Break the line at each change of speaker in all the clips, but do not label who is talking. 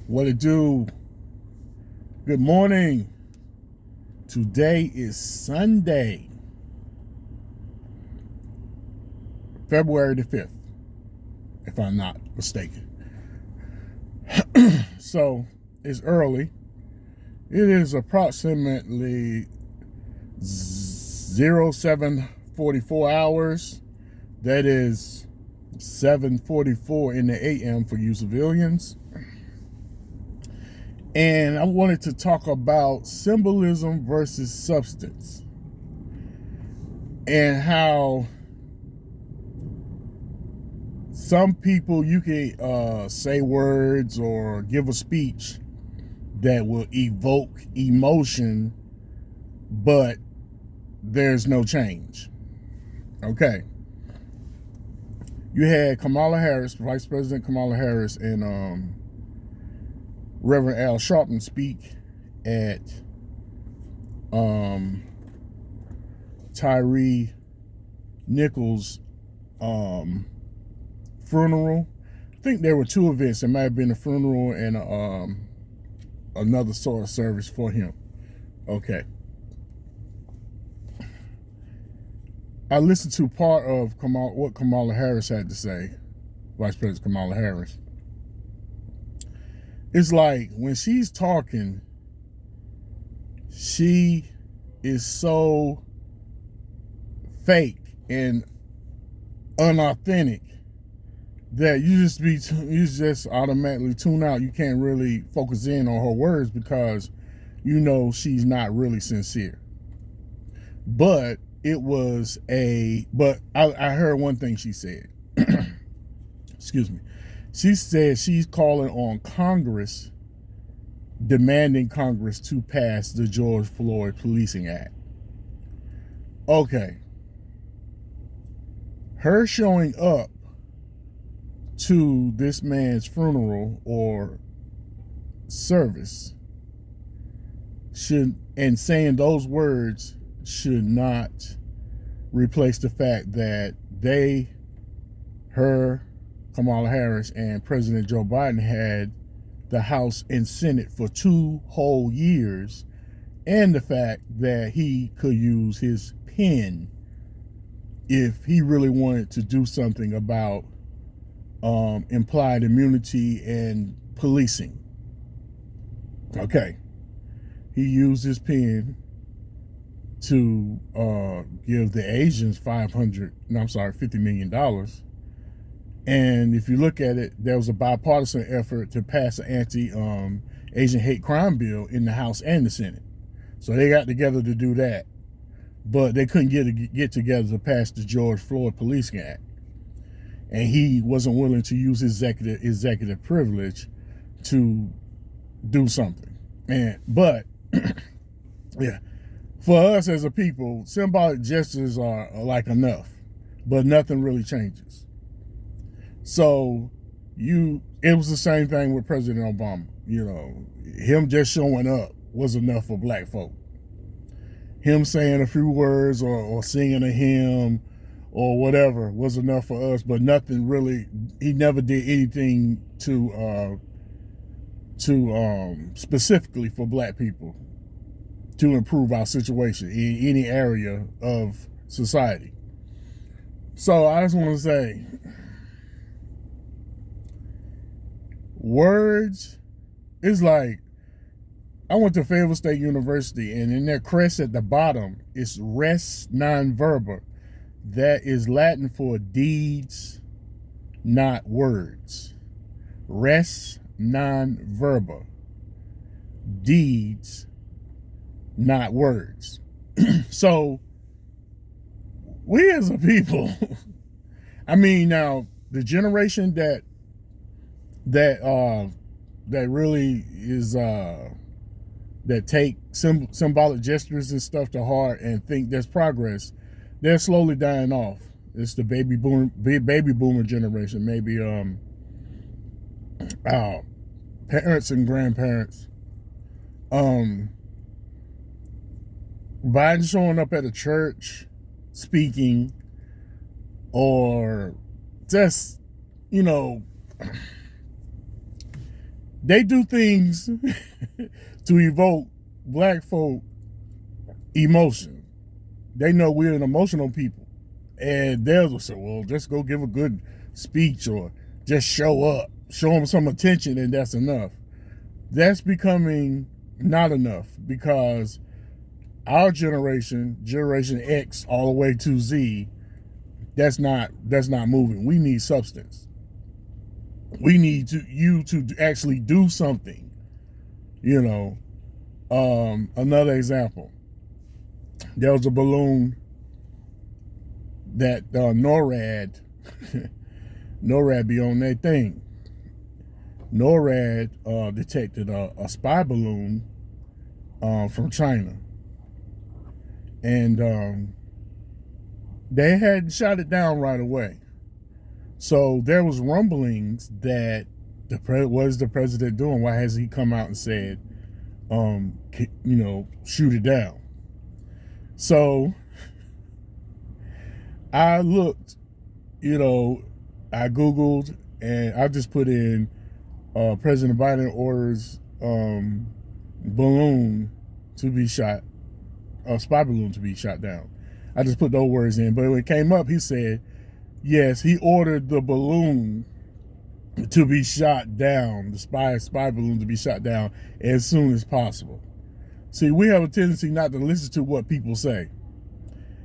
What it do? Good morning. Today is Sunday, February the 5th, if I'm not mistaken. So it's early. It is approximately 0744 hours. That is 7:44 in the AM for you civilians. And I wanted to talk about symbolism versus substance and how some people, you can say words or give a speech that will evoke emotion, but there's no change. Okay. You had Kamala Harris, Vice President Kamala Harris, and Reverend Al Sharpton speak at Tyree Nichols' funeral. I think there were two events. It might have been a funeral and another sort of service for him. Okay. I listened to part of what Kamala Harris had to say, Vice President Kamala Harris. It's like when she's talking, she is so fake and unauthentic that you just automatically tune out. You can't really focus in on her words because you know she's not really sincere. But I heard one thing she said. Excuse me. She said she's calling on Congress, demanding Congress to pass the George Floyd Policing Act. Okay. Her showing up to this man's funeral or service and saying those words should not replace the fact that Kamala Harris and President Joe Biden had the House and Senate for 2 whole years, and the fact that he could use his pen if he really wanted to do something about implied immunity and policing. Okay. He used his pen to give the Asians $50 million. And if you look at it, there was a bipartisan effort to pass an anti-Asian hate crime bill in the House and the Senate. So they got together to do that. But they couldn't get together to pass the George Floyd Policing Act. And he wasn't willing to use his executive privilege to do something. But yeah, for us as a people, symbolic gestures are like enough, but nothing really changes. So it was the same thing with President Obama. You know, him just showing up was enough for black folk. Him saying a few words or singing a hymn or whatever was enough for us, but nothing really. He never did anything to specifically for black people to improve our situation in any area of society. So I just want to say, words is like, I went to Fayetteville State University, and in their crest at the bottom is res non verba. That is Latin for deeds, not words. Res non verba. Deeds, not words. So we as a people, I mean, now the generation that really is that take symbolic gestures and stuff to heart and think there's progress, they're slowly dying off. It's the baby boomer generation, maybe parents and grandparents. Biden showing up at a church speaking, or just, They do things to evoke black folk emotion. They know we're an emotional people. And they'll say, well, just go give a good speech or just show up, show them some attention, and that's enough. That's becoming not enough, because our generation, Generation X all the way to Z, that's not moving. We need substance. We need you to actually do something. You know, another example. There was a balloon that NORAD be on that thing. NORAD detected a spy balloon from China, and they had shot it down right away. So there was rumblings that what is the president doing? Why has he come out and said, shoot it down? So I looked, I Googled, and I just put in President Biden orders balloon to be shot, a spy balloon to be shot down. I just put those words in, but when it came up, he said, yes, he ordered the balloon to be shot down, the spy balloon to be shot down as soon as possible. See, we have a tendency not to listen to what people say.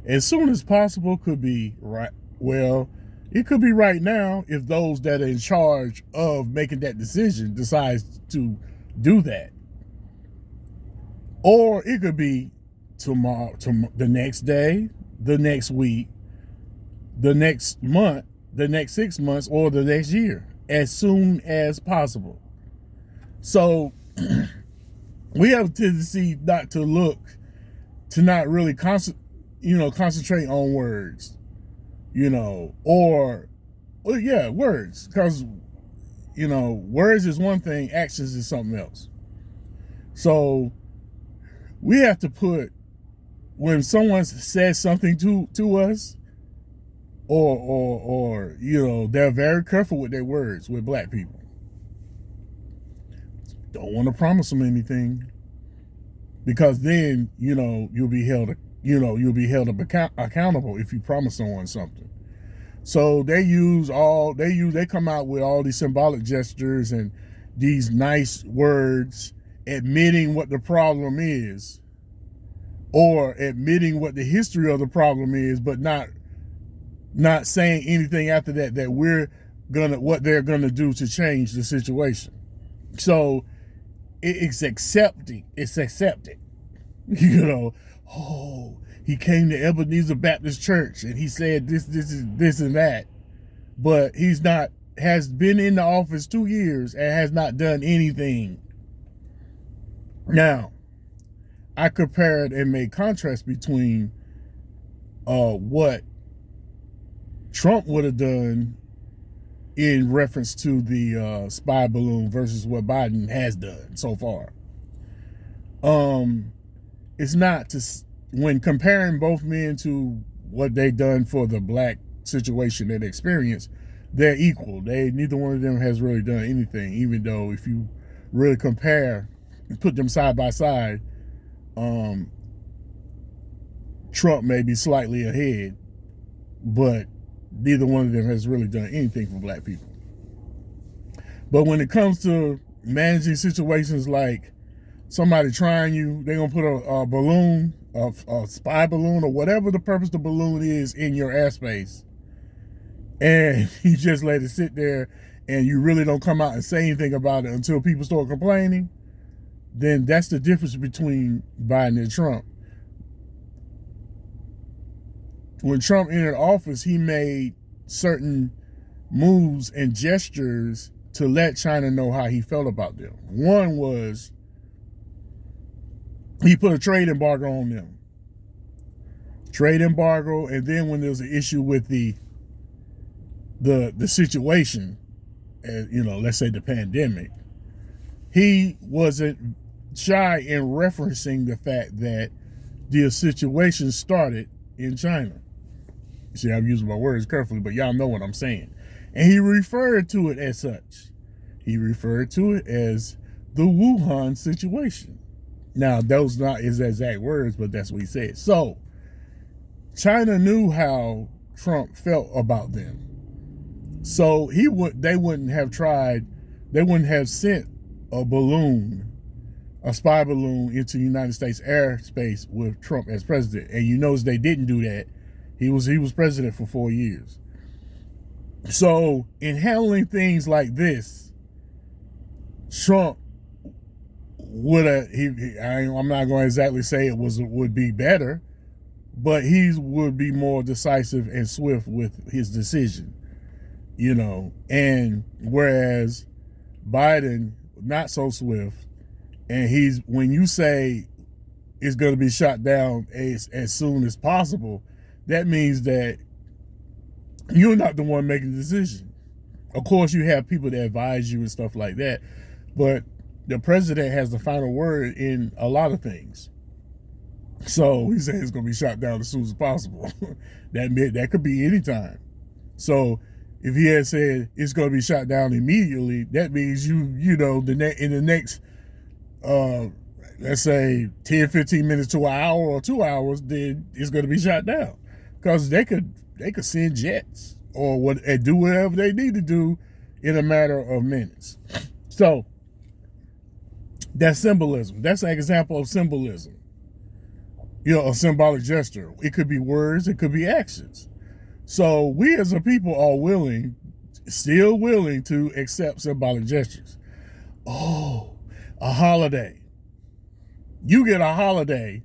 As soon as possible could be right. Well, it could be right now if those that are in charge of making that decision decides to do that. Or it could be tomorrow, the next day, the next week, the next month, the next 6 months, or the next year, as soon as possible. So we have a tendency not to not really concentrate on words, words, because, words is one thing, actions is something else. So we have to put, when someone says something to us, or they're very careful with their words with black people. Don't want to promise them anything, because then, you'll be held accountable if you promise someone something. So they come out with all these symbolic gestures and these nice words, admitting what the problem is, or admitting what the history of the problem is, but not saying anything after that what they're gonna do to change the situation. So it's accepted. Oh, he came to Ebenezer Baptist Church and he said this and that, but has been in the office 2 years and has not done anything. Now, I compared and made contrast between what Trump would have done in reference to the spy balloon versus what Biden has done so far. It's not when comparing both men to what they've done for the black situation and experience, they're equal. Neither one of them has really done anything, even though if you really compare and put them side by side, Trump may be slightly ahead, but neither one of them has really done anything for black people. But when it comes to managing situations like somebody trying you, they're going to put a balloon, a spy balloon, or whatever the purpose of the balloon is in your airspace, and you just let it sit there and you really don't come out and say anything about it until people start complaining, then that's the difference between Biden and Trump. When Trump entered office, he made certain moves and gestures to let China know how he felt about them. One was he put a trade embargo on them. Trade embargo, and then when there was an issue with the situation, let's say the pandemic, he wasn't shy in referencing the fact that the situation started in China. See, I'm using my words carefully, but y'all know what I'm saying. And he referred to it as such. He referred to it as the Wuhan situation. Now, those not his exact words, but that's what he said. So, China knew how Trump felt about them. So they wouldn't have sent a balloon, a spy balloon into United States airspace with Trump as president. And you notice they didn't do that. He was president for 4 years. So in handling things like this, Trump would have. I'm not going to exactly say would be better, but he would be more decisive and swift with his decision. And whereas Biden not so swift, and when you say it's going to be shot down as soon as possible, that means that you're not the one making the decision. Of course, you have people that advise you and stuff like that, but the president has the final word in a lot of things. So he said it's going to be shot down as soon as possible. That could be any time. So if he had said it's going to be shot down immediately, that means in the next, let's say 10, 15 minutes to an hour or 2 hours, then it's going to be shot down, because they could send jets and do whatever they need to do in a matter of minutes. So that's symbolism. That's an example of symbolism. A symbolic gesture. It could be words, it could be actions. So we as a people are still willing to accept symbolic gestures. Oh, a holiday. You get a holiday,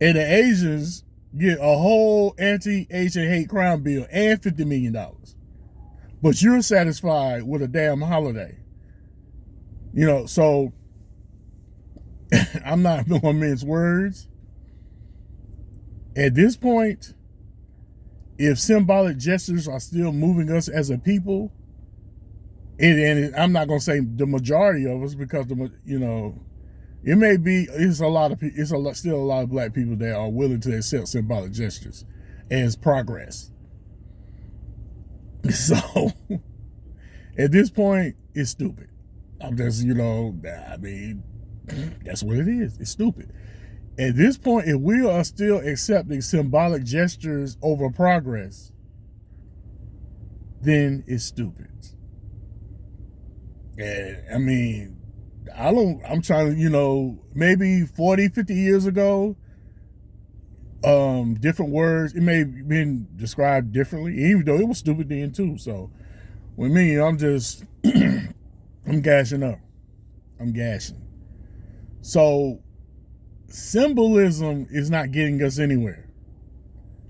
and the Asians get a whole anti-Asian hate crime bill and $50 million. But you're satisfied with a damn holiday. So I'm not going to mince words. At this point, if symbolic gestures are still moving us as a people, and I'm not going to say the majority of us, because it may be, still a lot of black people that are willing to accept symbolic gestures as progress. So at this point, it's stupid. I'm just, that's what it is. It's stupid. At this point, if we are still accepting symbolic gestures over progress, then it's stupid. And I'm trying to, maybe 40, 50 years ago, different words, it may have been described differently, even though it was stupid then too. So with me, I'm just, I'm gashing up. I'm gashing. So symbolism is not getting us anywhere.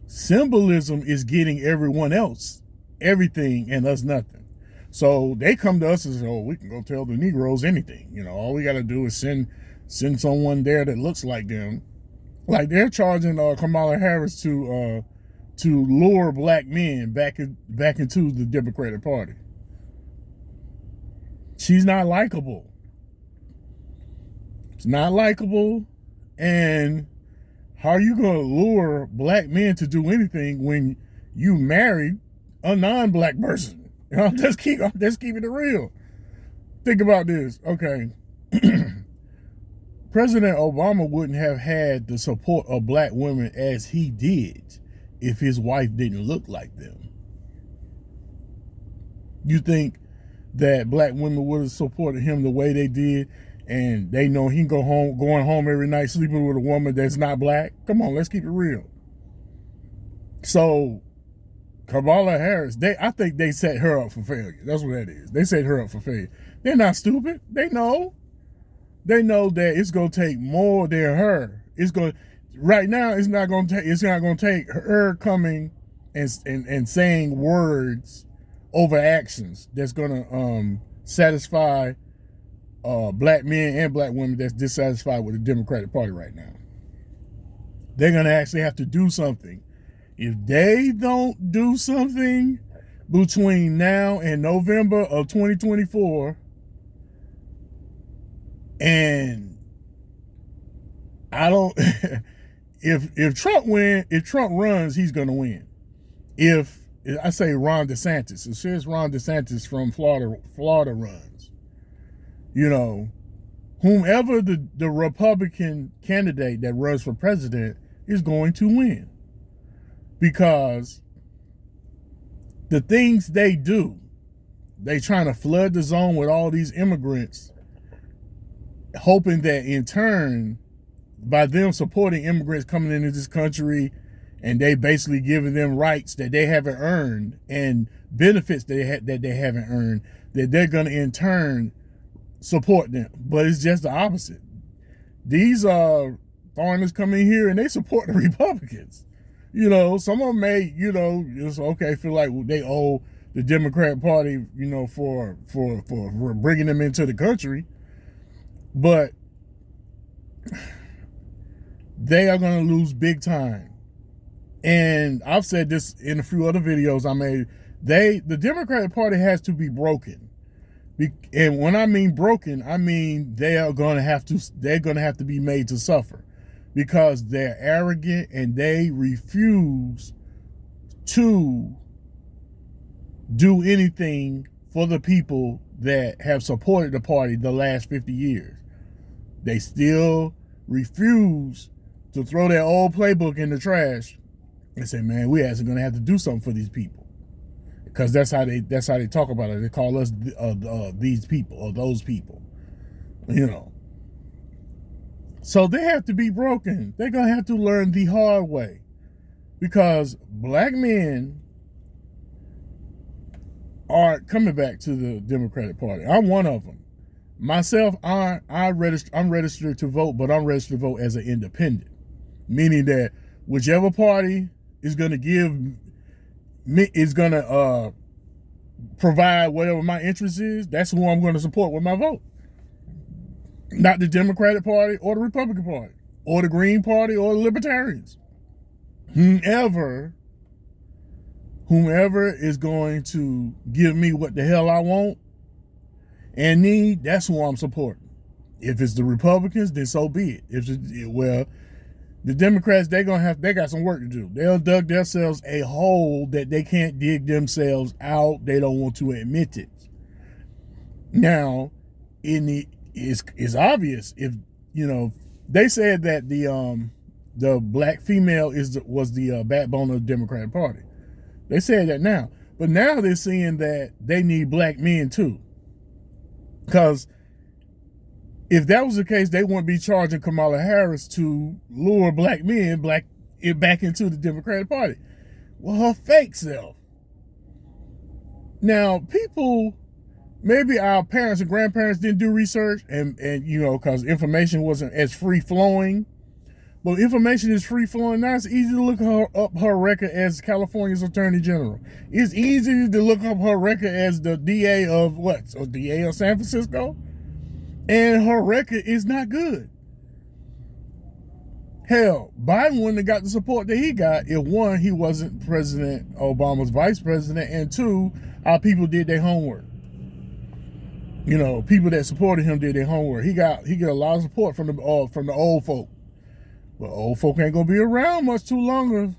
Symbolism is getting everyone else everything and us nothing. So they come to us and say, oh, we can go tell the Negroes anything. All we got to do is send someone there that looks like them. Like they're charging Kamala Harris to lure black men back into the Democratic Party. She's not likable. It's not likable. And how are you going to lure black men to do anything when you married a non-black person? Let's keep it real. Think about this. Okay. President Obama wouldn't have had the support of black women as he did if his wife didn't look like them. You think that black women would have supported him the way they did, and they know he can going home every night sleeping with a woman that's not black? Come on, let's keep it real. So Kamala Harris, I think they set her up for failure. That's what that is. They set her up for failure. They're not stupid. They know that it's gonna take more than her. Right now. It's not gonna take her coming and saying words over actions that's gonna satisfy black men and black women that's dissatisfied with the Democratic Party right now. They're gonna actually have to do something. If they don't do something between now and November of 2024, and I don't, if Trump runs, he's gonna win. If I say Ron DeSantis. It says Ron DeSantis from Florida runs. You know, whomever the Republican candidate that runs for president is going to win. Because the things they do, they trying to flood the zone with all these immigrants, hoping that in turn, by them supporting immigrants coming into this country, and they basically giving them rights that they haven't earned and benefits that they haven't earned, that they're going to in turn support them. But it's just the opposite. These foreigners come in here and they support the Republicans. You know, some of them may, you know, it's okay, feel like they owe the Democrat Party, you know, for bringing them into the country. But they are going to lose big time. And I've said this in a few other videos I made. The Democratic Party has to be broken. And when I mean broken, I mean they're going to have to be made to suffer, because they're arrogant and they refuse to do anything for the people that have supported the party the last 50 years. They still refuse to throw their old playbook in the trash and say, man, we actually going to have to do something for these people. Because that's how they talk about it. They call us these people or those people, you know. So they have to be broken. They're going to have to learn the hard way, because black men are coming back to the Democratic Party. I'm one of them. Myself, I'm registered to vote, but I'm registered to vote as an independent, meaning that whichever party is going to provide whatever my interest is, that's who I'm going to support with my vote. Not the Democratic Party or the Republican Party or the Green Party or the Libertarians. Whomever is going to give me what the hell I want and need, that's who I'm supporting. If it's the Republicans, then so be it. The Democrats, they got some work to do. They'll dug themselves a hole that they can't dig themselves out. They don't want to admit it. Now, it's obvious, if you know, they said that the black female was the backbone of the Democratic Party. They said that now, but now they're seeing that they need black men too. Because if that was the case, they wouldn't be charging Kamala Harris to lure black men back into the Democratic Party. Well, her fake self. Now, people, maybe our parents and grandparents didn't do research, and you know, because information wasn't as free flowing. But information is free flowing now. It's easy to look up her record as California's Attorney General. It's easy to look up her record as the DA of DA of San Francisco. And her record is not good. Hell, Biden wouldn't have got the support that he got if, one, he wasn't President Obama's vice president, and two, our people did their homework. You know, people that supported him did their homework. He got a lot of support from the old folk. But old folk ain't gonna be around much too longer.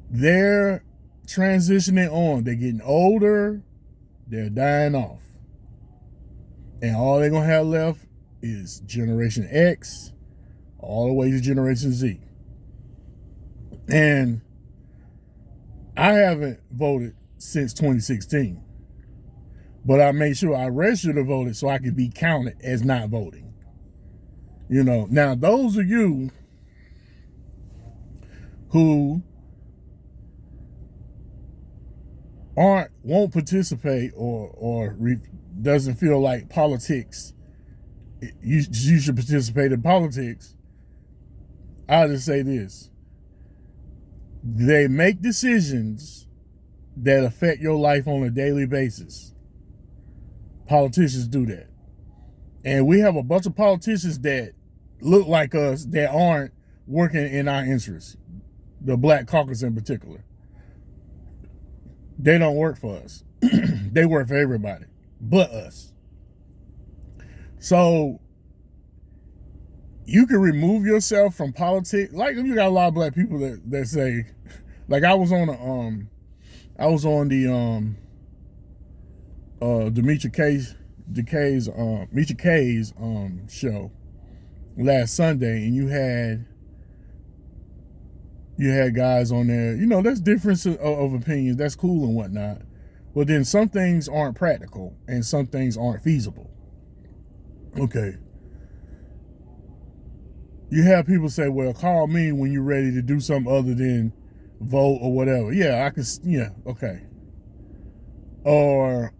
They're transitioning on. They're getting older. They're dying off. And all they're going to have left is Generation X all the way to Generation Z. And I haven't voted since 2016. But I made sure I registered to vote so I could be counted as not voting. You know, now those of you who won't participate or doesn't feel like politics, you should participate in politics, I'll just say this. They make decisions that affect your life on a daily basis. Politicians do that. And we have a bunch of politicians that look like us that aren't working in our interests. The Black Caucus in particular. They don't work for us. They work for everybody but us. So you can remove yourself from politics. Like, you got a lot of black people that say, Like I was on the Misha K's show last Sunday, and you had guys on there. You know, that's difference of opinions. That's cool and whatnot. But then some things aren't practical and some things aren't feasible. Okay. You have people say, well, call me when you're ready to do something other than vote or whatever. Yeah, I can, yeah, okay. Or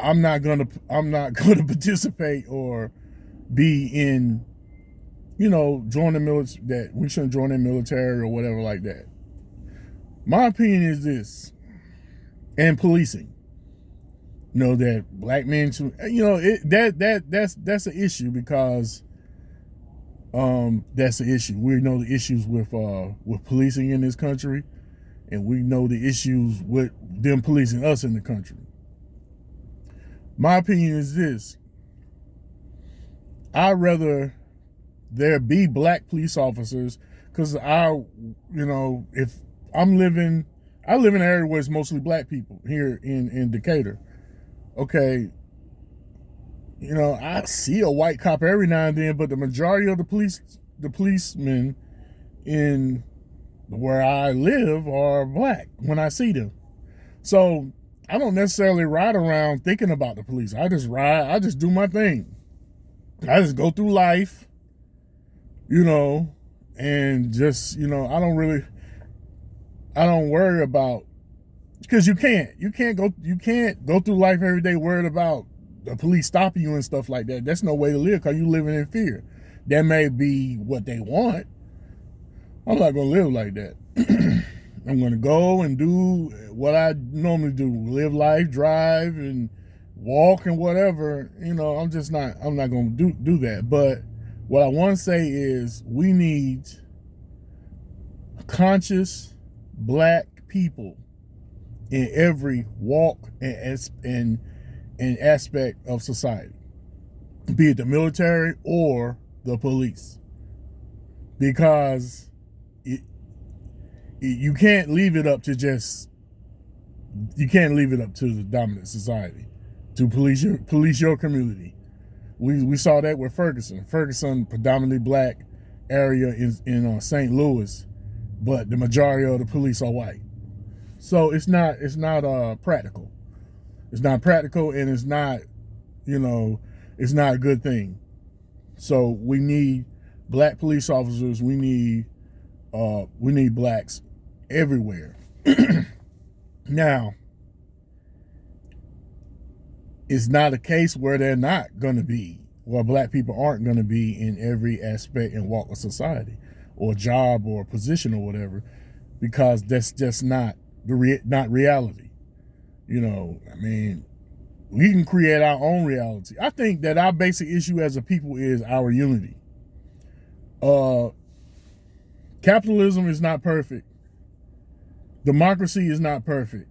I'm not gonna participate or be in, join the military, that we shouldn't join the military or whatever like that. My opinion is this, and policing. That black men should, that's an issue because that's the issue. We know the issues with policing in this country, and we know the issues with them policing us in the country. My opinion is this: I'd rather there be black police officers, because if I live in an area where it's mostly black people here in Decatur. Okay, I see a white cop every now and then, but the majority of the policemen in where I live are black when I see them. So I don't necessarily ride around thinking about the police. I just do my thing. I just go through life, and just, I don't worry about, because you can't go through life every day worried about the police stopping you and stuff like that. That's no way to live, because you're living in fear. That may be what they want. I'm not going to live like that. I'm going to go and do what I normally do. Live life, drive, and walk and whatever. I'm not going to do that. But what I want to say is we need conscious black people in every walk and aspect of society, be it the military or the police, because you can't leave it up to the dominant society to police your community. We saw that with Ferguson, predominantly black area in St. Louis, but the majority of the police are white. So it's not practical. It's not practical, and it's not a good thing. So we need black police officers. We need blacks everywhere. Now, it's not a case where they're not going to be, where black people aren't going to be in every aspect and walk of society, or job, or position, or whatever, because that's just not not reality. We can create our own reality. I think that our basic issue as a people is our unity. Capitalism is not perfect. Democracy is not perfect.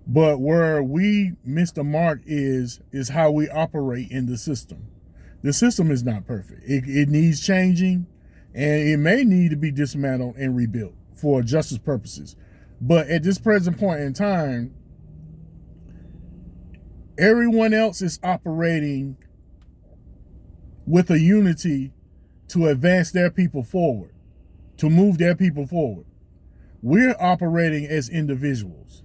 But where we miss the mark is how we operate in the system. The system is not perfect. It needs changing, and it may need to be dismantled and rebuilt for justice purposes. But at this present point in time, everyone else is operating with a unity to advance their people forward, to move their people forward. We're operating as individuals.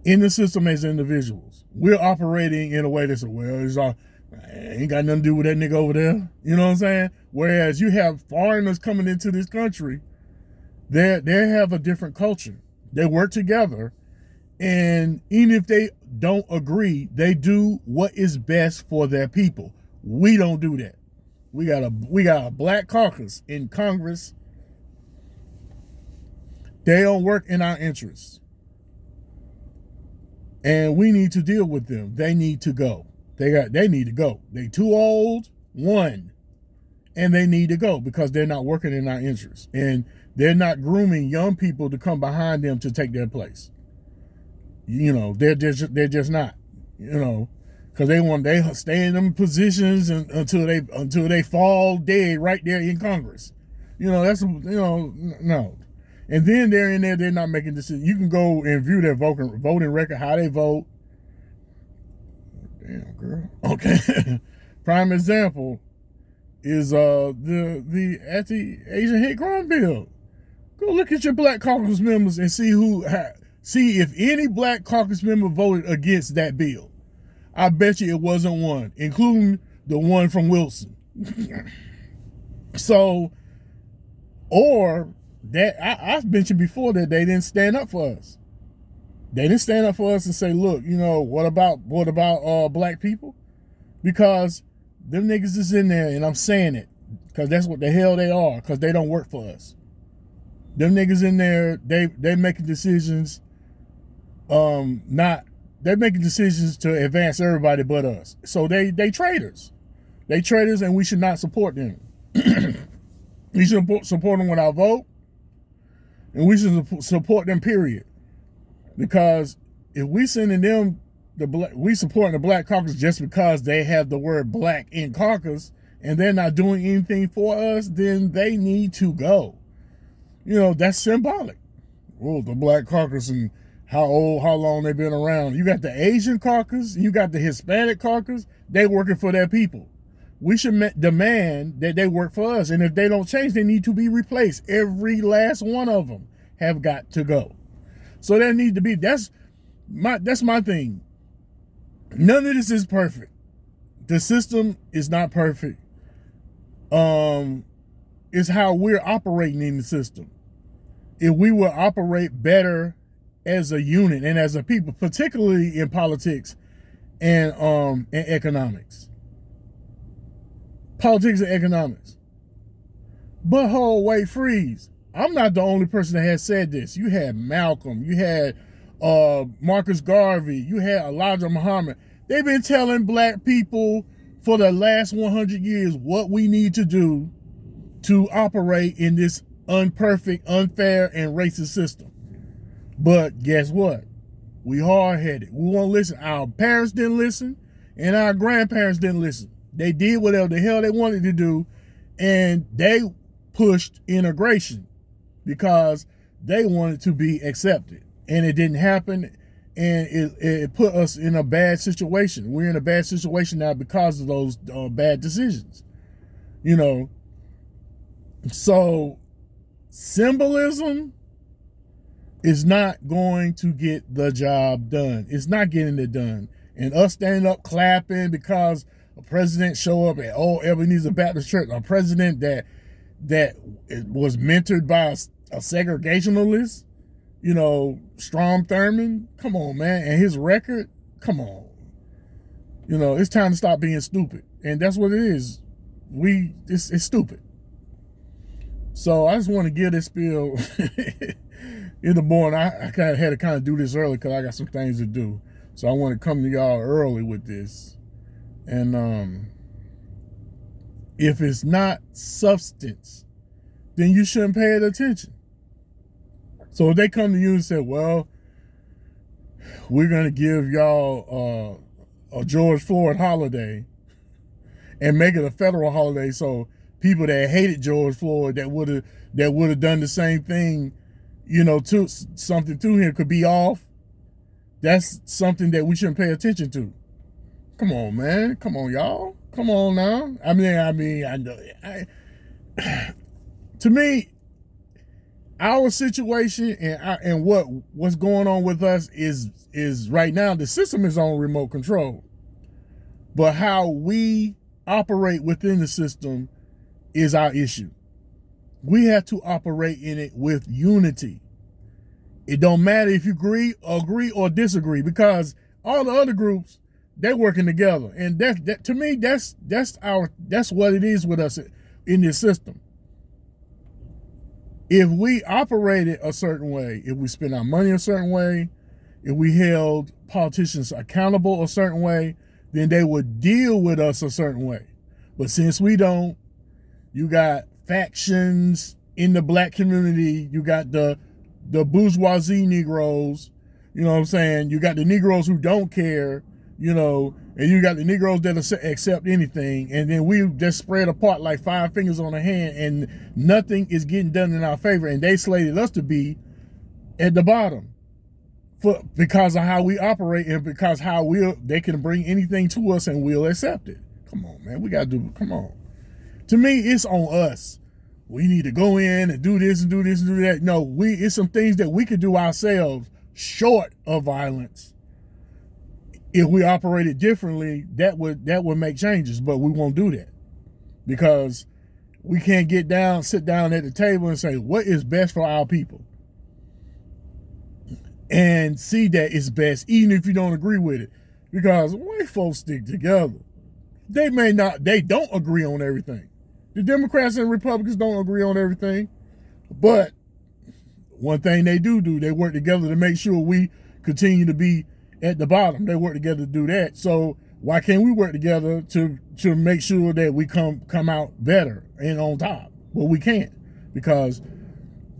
In the system as individuals. We're operating in a way that's, ain't got nothing to do with that nigga over there. You know what I'm saying? Whereas you have foreigners coming into this country, they have a different culture. They work together, and even if they don't agree, they do what is best for their people. We don't do that. We got a black caucus in Congress. They don't work in our interests. And we need to deal with them. They need to go. They need to go. They too old, one, and they need to go because they're not working in our interests. And they're not grooming young people to come behind them to take their place. They're just not, because they stay in them positions until they fall dead right there in Congress. No. And then they're in there, they're not making decisions. You can go and view their voting record, how they vote. Damn, girl. Okay. Prime example is the Asian hate crime bill. Go look at your Black Caucus members and see if any Black Caucus member voted against that bill. I bet you it wasn't one, including the one from Wilson. So, or that I've mentioned before that they didn't stand up for us. They didn't stand up for us and say, look, what about black people? Because them niggas is in there, and I'm saying it because that's what the hell they are, because they don't work for us. Them niggas in there, they making decisions, they're making decisions to advance everybody but us. So they traitors. They traitors, and we should not support them. We should support them with our vote, and we should support them, period. Because if we sending them we supporting the Black Caucus just because they have the word black in caucus and they're not doing anything for us, then they need to go. That's symbolic. Oh, the Black Caucus and how long they've been around. You got the Asian caucus, you got the Hispanic caucus, they working for their people. We should demand that they work for us. And if they don't change, they need to be replaced. Every last one of them have got to go. So there need to be, that's my thing. None of this is perfect. The system is not perfect. It's how we're operating in the system. If we will operate better as a unit and as a people, particularly in politics and economics. Politics and economics. But wait, freeze. I'm not the only person that has said this. You had Malcolm, you had Marcus Garvey, you had Elijah Muhammad. They've been telling black people for the last 100 years what we need to do to operate in this unperfect, unfair, and racist system. But guess what? We hard-headed. We won't listen. Our parents didn't listen, and our grandparents didn't listen. They did whatever the hell they wanted to do, and they pushed integration because they wanted to be accepted. And it didn't happen, and it put us in a bad situation. We're in a bad situation now because of those bad decisions. So symbolism is not going to get the job done. It's not getting it done. And us standing up clapping because a president show up at Ebenezer Baptist Church, a president that was mentored by a segregationalist, Strom Thurmond, come on, man. And his record, come on. It's time to stop being stupid. And that's what it is. It's stupid. So I just want to give this spiel in the morning. I had to do this early because I got some things to do. So I want to come to y'all early with this. And if it's not substance, then you shouldn't pay it attention. So if they come to you and say, well, we're going to give y'all a George Floyd holiday and make it a federal holiday, so people that hated George Floyd that would have done the same thing, to something to him could be off. That's something that we shouldn't pay attention to. Come on, man. Come on, y'all. Come on now. I know. To me, our situation and what's going on with us is right now, the system is on remote control. But how we operate within the system is our issue. We have to operate in it with unity. It don't matter if you agree or disagree, because all the other groups, they're working together. And that to me, that's what it is with us in this system. If we operated a certain way, if we spend our money a certain way, if we held politicians accountable a certain way, then they would deal with us a certain way. But since we don't, you got factions in the black community, you got the bourgeoisie Negroes, you know what I'm saying? You got the Negroes who don't care, and and you got the Negroes that accept anything, and then we just spread apart like 5 fingers on a hand, and nothing is getting done in our favor, and they slated us to be at the bottom because of how we operate and because they can bring anything to us and we'll accept it. Come on, man, come on. To me, it's on us. We need to go in and do this and do this and do that. No, it's some things that we could do ourselves short of violence. If we operated differently, that would make changes, but we won't do that because we can't sit down at the table and say, what is best for our people? And see that it's best, even if you don't agree with it. Because white folks stick together. They don't agree on everything. The Democrats and Republicans don't agree on everything. But one thing they do, they work together to make sure we continue to be at the bottom. They work together to do that. So why can't we work together to make sure that we come out better and on top? Well, we can't, because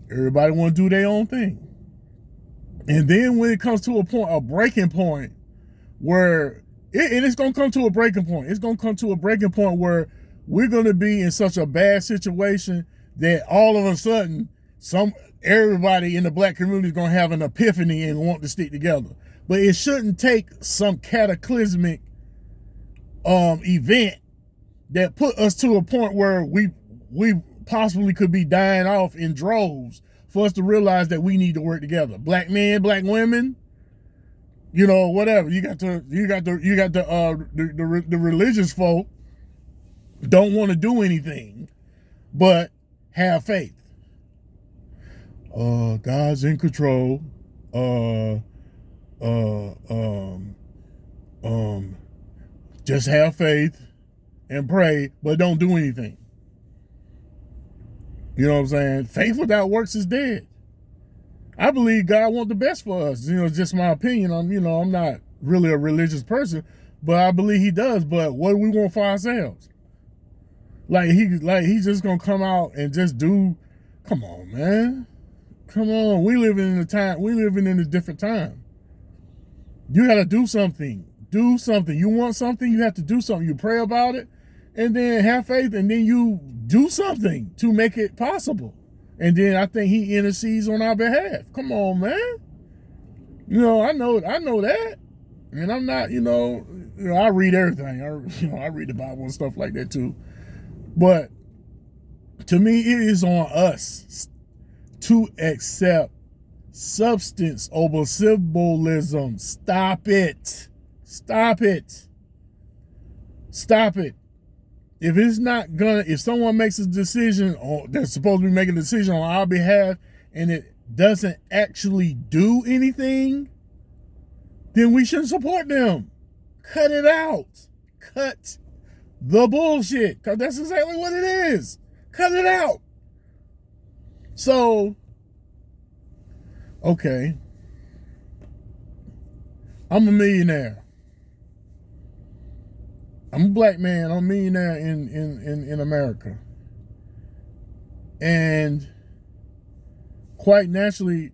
everybody want to do their own thing. And then when it comes to a breaking point where it's going to come to a breaking point. It's going to come to a breaking point where we're going to be in such a bad situation that all of a sudden everybody in the black community is going to have an epiphany and want to stick together. But it shouldn't take some cataclysmic event that put us to a point where we possibly could be dying off in droves for us to realize that we need to work together. Black men, black women, whatever. You got the religious folk don't want to do anything but have faith. God's in control. Just have faith and pray, but don't do anything. You know what I'm saying? Faith without works is dead. I believe God wants the best for us. It's just my opinion. I'm not really a religious person, but I believe he does. But what do we want for ourselves? He's just gonna come out and just do. Come on, man. Come on. We living in a different time. You gotta do something. Do something. You want something, you have to do something. You pray about it, and then have faith, and then you do something to make it possible. And then I think he intercedes on our behalf. Come on, man. I know that. And I'm not, I read everything. I read the Bible and stuff like that too. But to me, it is on us to accept substance over symbolism. Stop it. Stop it. Stop it. If someone makes a decision, or they're supposed to be making a decision on our behalf, and it doesn't actually do anything, then we shouldn't support them. Cut it out. Cut the bullshit, because that's exactly what it is. Cut it out. So, okay, I'm a millionaire. I'm a black man. I'm a millionaire in America. And quite naturally,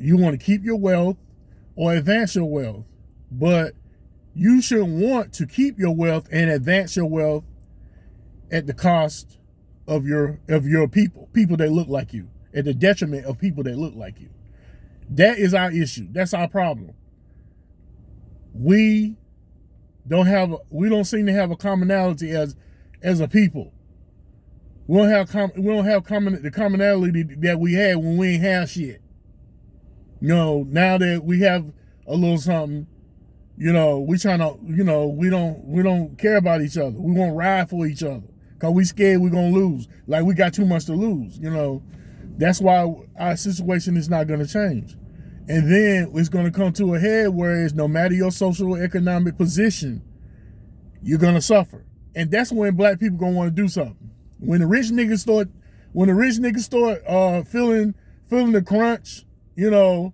you want to keep your wealth or advance your wealth. But you shouldn't want to keep your wealth and advance your wealth at the cost of your people that look like you, at the detriment of people that look like you. That is our issue. That's our problem. We don't seem to have a commonality as a people. We don't have the commonality that we had when we ain't have shit. Now that we have a little something, we trying to, we don't care about each other. We won't ride for each other because we scared we're gonna lose. Like we got too much to lose. That's why our situation is not gonna change. And then it's going to come to a head where no matter your social economic position, you're going to suffer. And that's when black people going to want to do something. When the rich niggas start feeling the crunch, wow,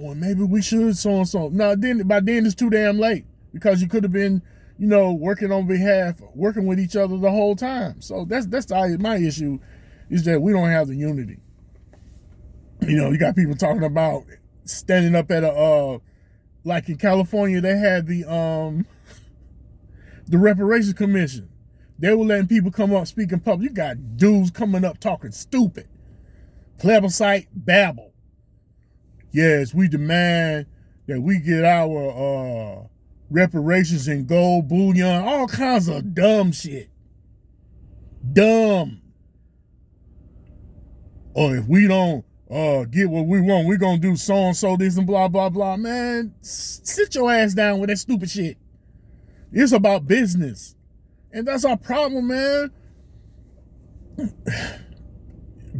well, maybe we should so and so. No, by then it's too damn late, because you could have been, working with each other the whole time. So that's my issue, is that we don't have the unity. You got people talking about standing up at like in California, they had the reparations commission. They were letting people come up speaking public. You got dudes coming up talking stupid. Plebiscite babble. Yes, we demand that we get our reparations in gold, bullion, all kinds of dumb shit. Dumb. Or if we don't get what we want, we're going to do so-and-so this and blah, blah, blah. Man, sit your ass down with that stupid shit. It's about business. And that's our problem, man.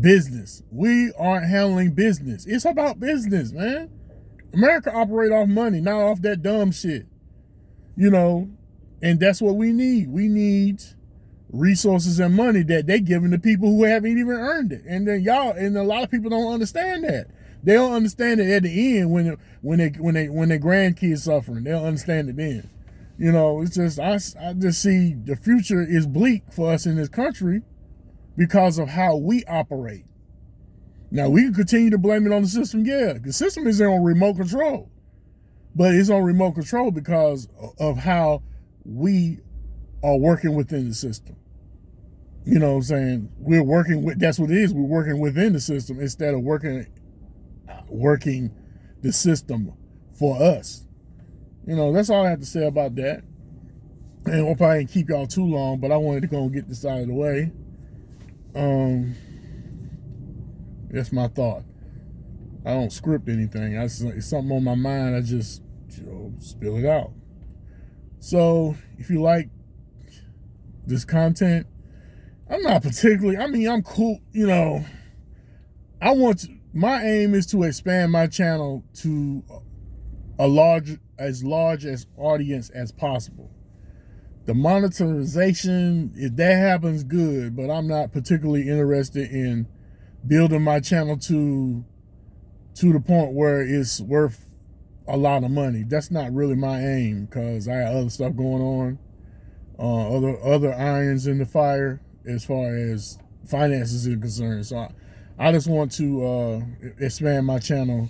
Business. We aren't handling business. It's about business, man. America operate off money, not off that dumb shit. You know, and that's what we need. We need resources and money that they giving to people who haven't even earned it. And then and a lot of people don't understand that. They don't understand it at the end when their grandkids suffering. They'll understand it then. You know, it's just I just see the future is bleak for us in this country because of how we operate. Now, we can continue to blame it on the system. Yeah, the system is on remote control. But it's on remote control because of how we are working within the system. You know what I'm saying? We're working with, that's what it is. We're working within the system instead of working the system for us. You know, that's all I have to say about that. And we'll probably keep y'all too long, but I wanted to go and get this out of the way. That's my thought. I don't script anything. It's something on my mind. I just spill it out. So if you like this content, I'm not particularly, I'm cool. You know, my aim is to expand my channel to as large as audience as possible. The monetization, if that happens, good, but I'm not particularly interested in building my channel to the point where it's worth a lot of money. That's not really my aim because I have other stuff going on, other irons in the fire as far as finances are concerned. So I just want to expand my channel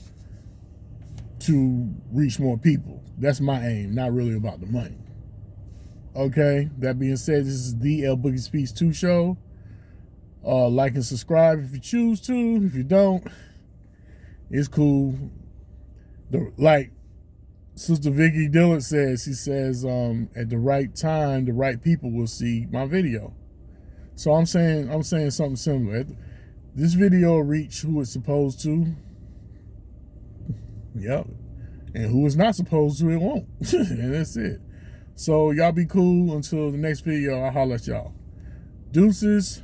to reach more people. That's my aim, not really about the money. Okay, that being said, this is the El Boogie Speaks 2 show. Like and subscribe if you choose to. If you don't, it's cool. Like Sister Vicky Dillard says, she says, at the right time, the right people will see my video. So I'm saying something similar. This video will reach who it's supposed to. Yep. And who it's not supposed to, it won't. And that's it. So y'all be cool until the next video. I'll holler at y'all. Deuces.